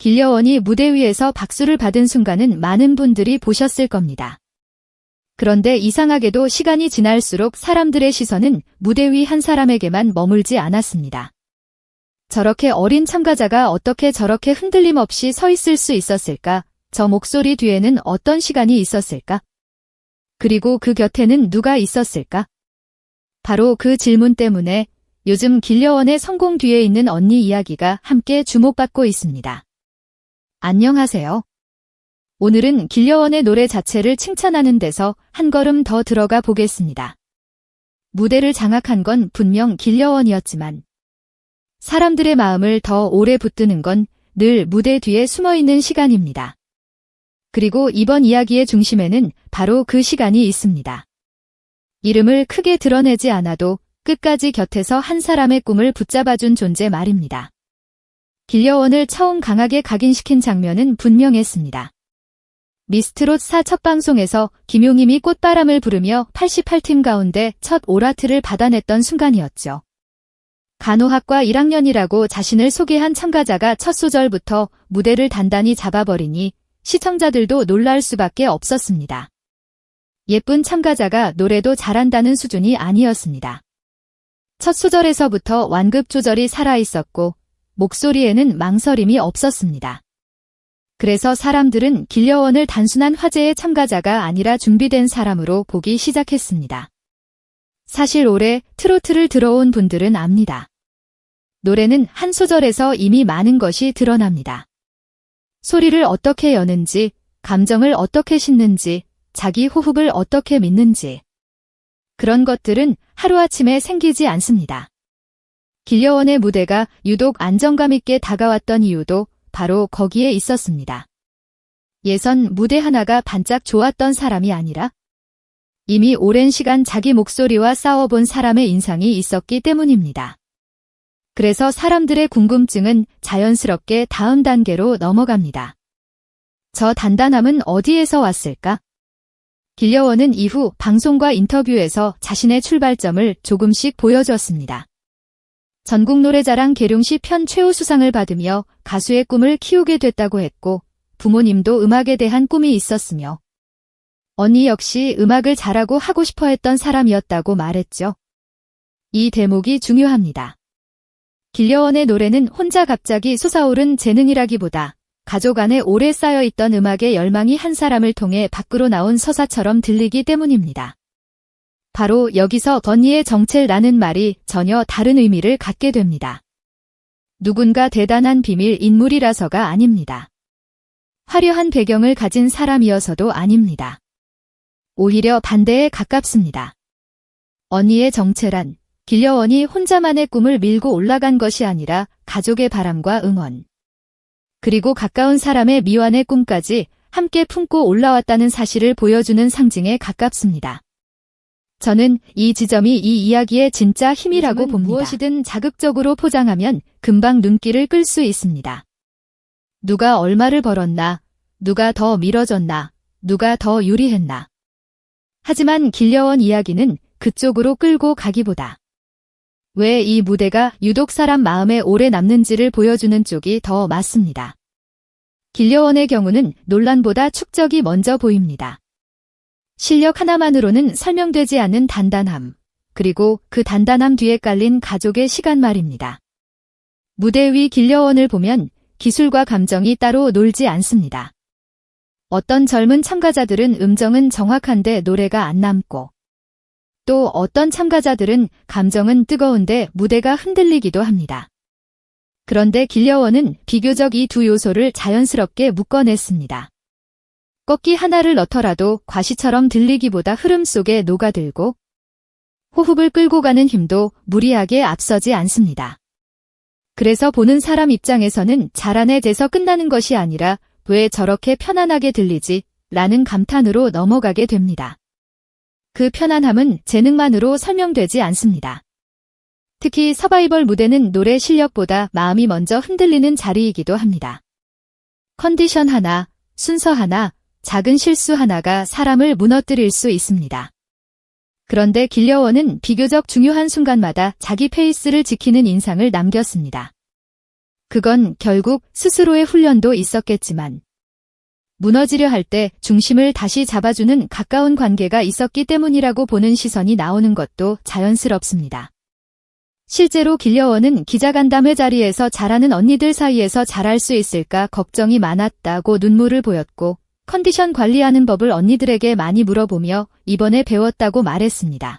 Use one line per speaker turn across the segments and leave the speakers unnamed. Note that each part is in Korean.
길려원이 무대 위에서 박수를 받은 순간은 많은 분들이 보셨을 겁니다. 그런데 이상하게도 시간이 지날수록 사람들의 시선은 무대 위 한 사람에게만 머물지 않았습니다. 저렇게 어린 참가자가 어떻게 저렇게 흔들림 없이 서 있을 수 있었을까? 저 목소리 뒤에는 어떤 시간이 있었을까? 그리고 그 곁에는 누가 있었을까? 바로 그 질문 때문에 요즘 길려원의 성공 뒤에 있는 언니 이야기가 함께 주목받고 있습니다. 안녕하세요. 오늘은 길려원의 노래 자체를 칭찬하는 데서 한 걸음 더 들어가 보겠습니다. 무대를 장악한 건 분명 길려원이었지만 사람들의 마음을 더 오래 붙드는 건 늘 무대 뒤에 숨어있는 시간입니다. 그리고 이번 이야기의 중심에는 바로 그 시간이 있습니다. 이름을 크게 드러내지 않아도 끝까지 곁에서 한 사람의 꿈을 붙잡아준 존재 말입니다. 길려원을 처음 강하게 각인시킨 장면은 분명했습니다. 미스트롯 4 첫 방송에서 김용임이 꽃바람을 부르며 88팀 가운데 첫 오라트를 받아냈던 순간이었죠. 간호학과 1학년이라고 자신을 소개한 참가자가 첫 소절부터 무대를 단단히 잡아버리니 시청자들도 놀랄 수밖에 없었습니다. 예쁜 참가자가 노래도 잘한다는 수준이 아니었습니다. 첫 소절에서부터 완급 조절이 살아있었고 목소리에는 망설임이 없었습니다. 그래서 사람들은 길려원을 단순한 화제의 참가자가 아니라 준비된 사람으로 보기 시작했습니다. 사실 올해 트로트를 들어온 분들은 압니다. 노래는 한 소절에서 이미 많은 것이 드러납니다. 소리를 어떻게 여는지, 감정을 어떻게 싣는지, 자기 호흡을 어떻게 믿는지. 그런 것들은 하루아침에 생기지 않습니다. 길려원의 무대가 유독 안정감 있게 다가왔던 이유도 바로 거기에 있었습니다. 예선 무대 하나가 반짝 좋았던 사람이 아니라 이미 오랜 시간 자기 목소리와 싸워본 사람의 인상이 있었기 때문입니다. 그래서 사람들의 궁금증은 자연스럽게 다음 단계로 넘어갑니다. 저 단단함은 어디에서 왔을까? 길려원은 이후 방송과 인터뷰에서 자신의 출발점을 조금씩 보여주었습니다. 전국노래자랑 계룡시 편 최우수상을 받으며 가수의 꿈을 키우게 됐다고 했고 부모님도 음악에 대한 꿈이 있었으며 언니 역시 음악을 잘하고 하고 싶어 했던 사람이었다고 말했죠. 이 대목이 중요합니다. 길려원의 노래는 혼자 갑자기 솟아오른 재능이라기보다 가족 안에 오래 쌓여있던 음악의 열망이 한 사람을 통해 밖으로 나온 서사처럼 들리기 때문입니다. 바로 여기서 언니의 정체라는 말이 전혀 다른 의미를 갖게 됩니다. 누군가 대단한 비밀 인물이라서가 아닙니다. 화려한 배경을 가진 사람이어서도 아닙니다. 오히려 반대에 가깝습니다. 언니의 정체란 길려원이 혼자만의 꿈을 밀고 올라간 것이 아니라 가족의 바람과 응원, 그리고 가까운 사람의 미완의 꿈까지 함께 품고 올라왔다는 사실을 보여주는 상징에 가깝습니다. 저는 이 지점이 이 이야기의 진짜 힘이라고 봅니다. 무엇이든 자극적으로 포장하면 금방 눈길을 끌 수 있습니다. 누가 얼마를 벌었나, 누가 더 밀어줬나, 누가 더 유리했나. 하지만 길려원 이야기는 그쪽으로 끌고 가기보다 왜 이 무대가 유독 사람 마음에 오래 남는지를 보여주는 쪽이 더 맞습니다. 길려원의 경우는 논란보다 축적이 먼저 보입니다. 실력 하나만으로는 설명되지 않는 단단함, 그리고 그 단단함 뒤에 깔린 가족의 시간 말입니다. 무대 위 길려원을 보면 기술과 감정이 따로 놀지 않습니다. 어떤 젊은 참가자들은 음정은 정확한데 노래가 안 남고 또 어떤 참가자들은 감정은 뜨거운데 무대가 흔들리기도 합니다. 그런데 길려원은 비교적 이 두 요소를 자연스럽게 묶어냈습니다. 꺾기 하나를 넣더라도 과시처럼 들리기보다 흐름 속에 녹아들고 호흡을 끌고 가는 힘도 무리하게 앞서지 않습니다. 그래서 보는 사람 입장에서는 잘하네 돼서 끝나는 것이 아니라 왜 저렇게 편안하게 들리지? 라는 감탄으로 넘어가게 됩니다. 그 편안함은 재능만으로 설명되지 않습니다. 특히 서바이벌 무대는 노래 실력보다 마음이 먼저 흔들리는 자리이기도 합니다. 컨디션 하나, 순서 하나, 작은 실수 하나가 사람을 무너뜨릴 수 있습니다. 그런데 길려원은 비교적 중요한 순간마다 자기 페이스를 지키는 인상을 남겼습니다. 그건 결국 스스로의 훈련도 있었겠지만 무너지려 할 때 중심을 다시 잡아주는 가까운 관계가 있었기 때문이라고 보는 시선이 나오는 것도 자연스럽습니다. 실제로 길려원은 기자간담회 자리에서 잘하는 언니들 사이에서 잘할 수 있을까 걱정이 많았다고 눈물을 보였고 컨디션 관리하는 법을 언니들에게 많이 물어보며 이번에 배웠다고 말했습니다.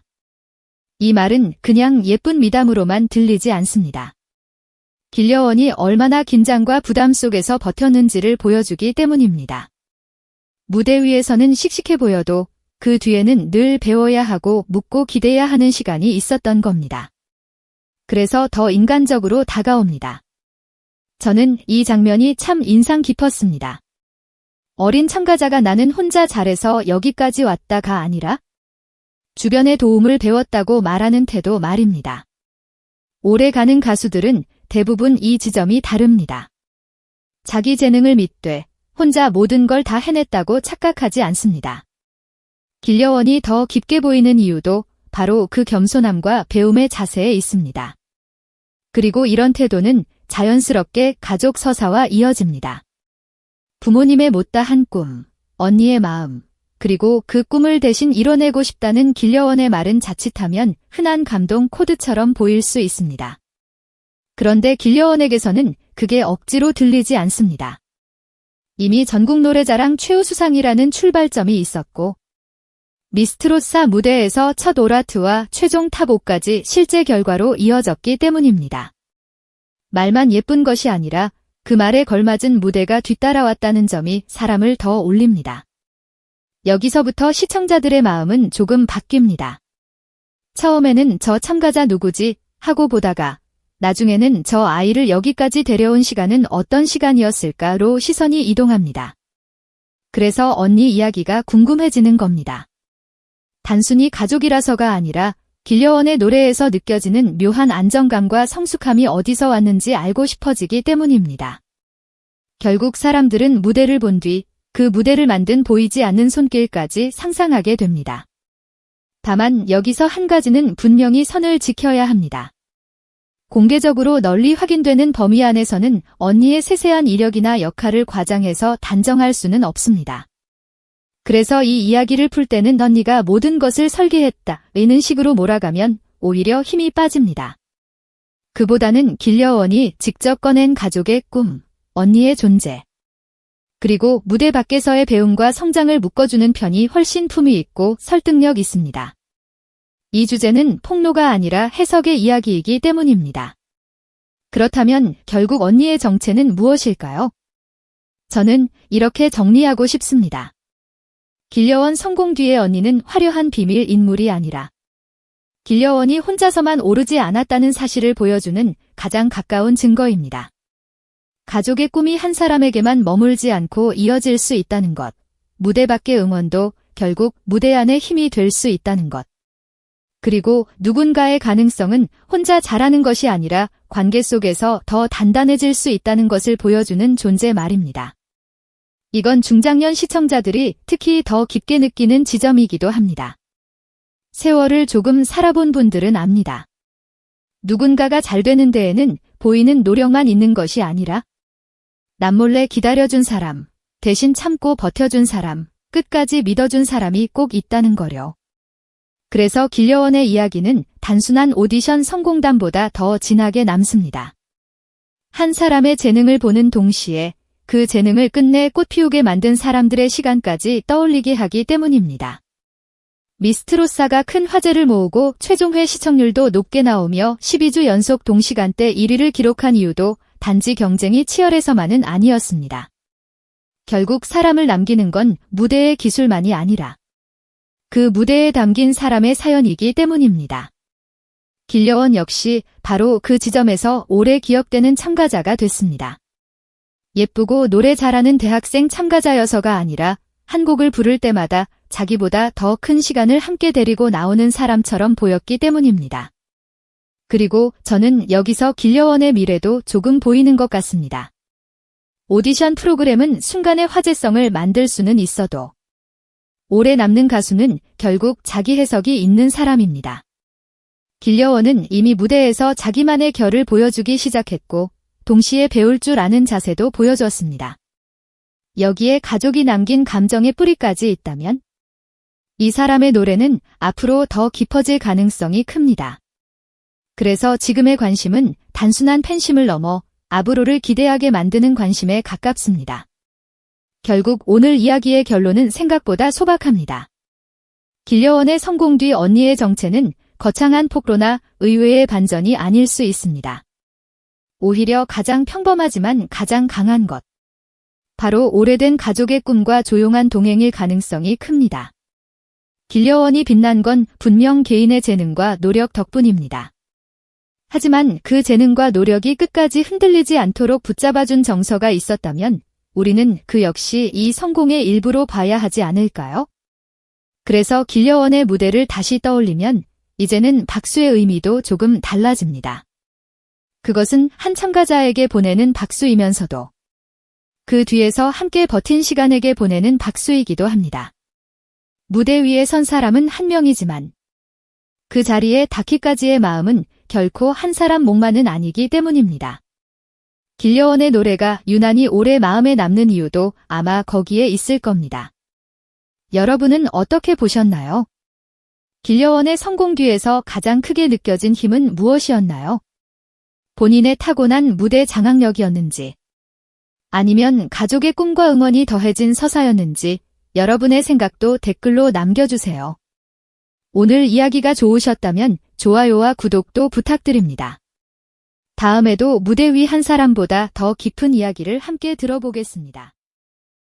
이 말은 그냥 예쁜 미담으로만 들리지 않습니다. 길려원이 얼마나 긴장과 부담 속에서 버텼는지를 보여주기 때문입니다. 무대 위에서는 씩씩해 보여도 그 뒤에는 늘 배워야 하고 묻고 기대야 하는 시간이 있었던 겁니다. 그래서 더 인간적으로 다가옵니다. 저는 이 장면이 참 인상 깊었습니다. 어린 참가자가 나는 혼자 잘해서 여기까지 왔다가 아니라 주변의 도움을 배웠다고 말하는 태도 말입니다. 오래 가는 가수들은 대부분 이 지점이 다릅니다. 자기 재능을 믿되 혼자 모든 걸 다 해냈다고 착각하지 않습니다. 길려원이 더 깊게 보이는 이유도 바로 그 겸손함과 배움의 자세에 있습니다. 그리고 이런 태도는 자연스럽게 가족 서사와 이어집니다. 부모님의 못다한 꿈, 언니의 마음, 그리고 그 꿈을 대신 이뤄내고 싶다는 길려원의 말은 자칫하면 흔한 감동 코드처럼 보일 수 있습니다. 그런데 길려원에게서는 그게 억지로 들리지 않습니다. 이미 전국노래자랑 최우수상이라는 출발점이 있었고 미스트롯사 무대에서 첫 오라트와 최종 탑 5까지 실제 결과로 이어졌기 때문입니다. 말만 예쁜 것이 아니라 그 말에 걸맞은 무대가 뒤따라왔다는 점이 사람을 더 올립니다. 여기서부터 시청자들의 마음은 조금 바뀝니다. 처음에는 저 참가자 누구지 하고 보다가 나중에는 저 아이를 여기까지 데려온 시간은 어떤 시간이었을까로 시선이 이동합니다. 그래서 언니 이야기가 궁금해지는 겁니다. 단순히 가족이라서가 아니라 길려원의 노래에서 느껴지는 묘한 안정감과 성숙함이 어디서 왔는지 알고 싶어지기 때문입니다. 결국 사람들은 무대를 본 뒤 그 무대를 만든 보이지 않는 손길까지 상상하게 됩니다. 다만 여기서 한 가지는 분명히 선을 지켜야 합니다. 공개적으로 널리 확인되는 범위 안에서는 언니의 세세한 이력이나 역할을 과장해서 단정할 수는 없습니다. 그래서 이 이야기를 풀 때는 언니가 모든 것을 설계했다는 식으로 몰아가면 오히려 힘이 빠집니다. 그보다는 길려원이 직접 꺼낸 가족의 꿈, 언니의 존재, 그리고 무대 밖에서의 배움과 성장을 묶어주는 편이 훨씬 품위 있고 설득력 있습니다. 이 주제는 폭로가 아니라 해석의 이야기이기 때문입니다. 그렇다면 결국 언니의 정체는 무엇일까요? 저는 이렇게 정리하고 싶습니다. 길려원 성공 뒤의 언니는 화려한 비밀 인물이 아니라 길려원이 혼자서만 오르지 않았다는 사실을 보여주는 가장 가까운 증거입니다. 가족의 꿈이 한 사람에게만 머물지 않고 이어질 수 있다는 것, 무대 밖의 응원도 결국 무대 안의 힘이 될 수 있다는 것, 그리고 누군가의 가능성은 혼자 잘하는 것이 아니라 관계 속에서 더 단단해질 수 있다는 것을 보여주는 존재 말입니다. 이건 중장년 시청자들이 특히 더 깊게 느끼는 지점이기도 합니다. 세월을 조금 살아본 분들은 압니다. 누군가가 잘 되는 데에는 보이는 노력만 있는 것이 아니라 남몰래 기다려준 사람, 대신 참고 버텨준 사람, 끝까지 믿어준 사람이 꼭 있다는 거려. 그래서 길려원의 이야기는 단순한 오디션 성공담보다 더 진하게 남습니다. 한 사람의 재능을 보는 동시에 그 재능을 끝내 꽃피우게 만든 사람들의 시간까지 떠올리게 하기 때문입니다. 미스트롯사가 큰 화제를 모으고 최종회 시청률도 높게 나오며 12주 연속 동시간대 1위를 기록한 이유도 단지 경쟁이 치열해서만은 아니었습니다. 결국 사람을 남기는 건 무대의 기술만이 아니라 그 무대에 담긴 사람의 사연이기 때문입니다. 길려원 역시 바로 그 지점에서 오래 기억되는 참가자가 됐습니다. 예쁘고 노래 잘하는 대학생 참가자여서가 아니라 한 곡을 부를 때마다 자기보다 더 큰 시간을 함께 데리고 나오는 사람처럼 보였기 때문입니다. 그리고 저는 여기서 길려원의 미래도 조금 보이는 것 같습니다. 오디션 프로그램은 순간의 화제성을 만들 수는 있어도 오래 남는 가수는 결국 자기 해석이 있는 사람입니다. 길려원은 이미 무대에서 자기만의 결을 보여주기 시작했고 동시에 배울 줄 아는 자세도 보여주었습니다. 여기에 가족이 남긴 감정의 뿌리까지 있다면 이 사람의 노래는 앞으로 더 깊어질 가능성이 큽니다. 그래서 지금의 관심은 단순한 팬심을 넘어 앞으로를 기대하게 만드는 관심에 가깝습니다. 결국 오늘 이야기의 결론은 생각보다 소박합니다. 길려원의 성공 뒤 언니의 정체는 거창한 폭로나 의외의 반전이 아닐 수 있습니다. 오히려 가장 평범하지만 가장 강한 것. 바로 오래된 가족의 꿈과 조용한 동행일 가능성이 큽니다. 길려원이 빛난 건 분명 개인의 재능과 노력 덕분입니다. 하지만 그 재능과 노력이 끝까지 흔들리지 않도록 붙잡아준 정서가 있었다면 우리는 그 역시 이 성공의 일부로 봐야 하지 않을까요? 그래서 길려원의 무대를 다시 떠올리면 이제는 박수의 의미도 조금 달라집니다. 그것은 한 참가자에게 보내는 박수이면서도 그 뒤에서 함께 버틴 시간에게 보내는 박수이기도 합니다. 무대 위에 선 사람은 한 명이지만 그 자리에 닿기까지의 마음은 결코 한 사람 몫만은 아니기 때문입니다. 길려원의 노래가 유난히 오래 마음에 남는 이유도 아마 거기에 있을 겁니다. 여러분은 어떻게 보셨나요? 길려원의 성공 뒤에서 가장 크게 느껴진 힘은 무엇이었나요? 본인의 타고난 무대 장악력이었는지, 아니면 가족의 꿈과 응원이 더해진 서사였는지 여러분의 생각도 댓글로 남겨주세요. 오늘 이야기가 좋으셨다면 좋아요와 구독도 부탁드립니다. 다음에도 무대 위 한 사람보다 더 깊은 이야기를 함께 들어보겠습니다.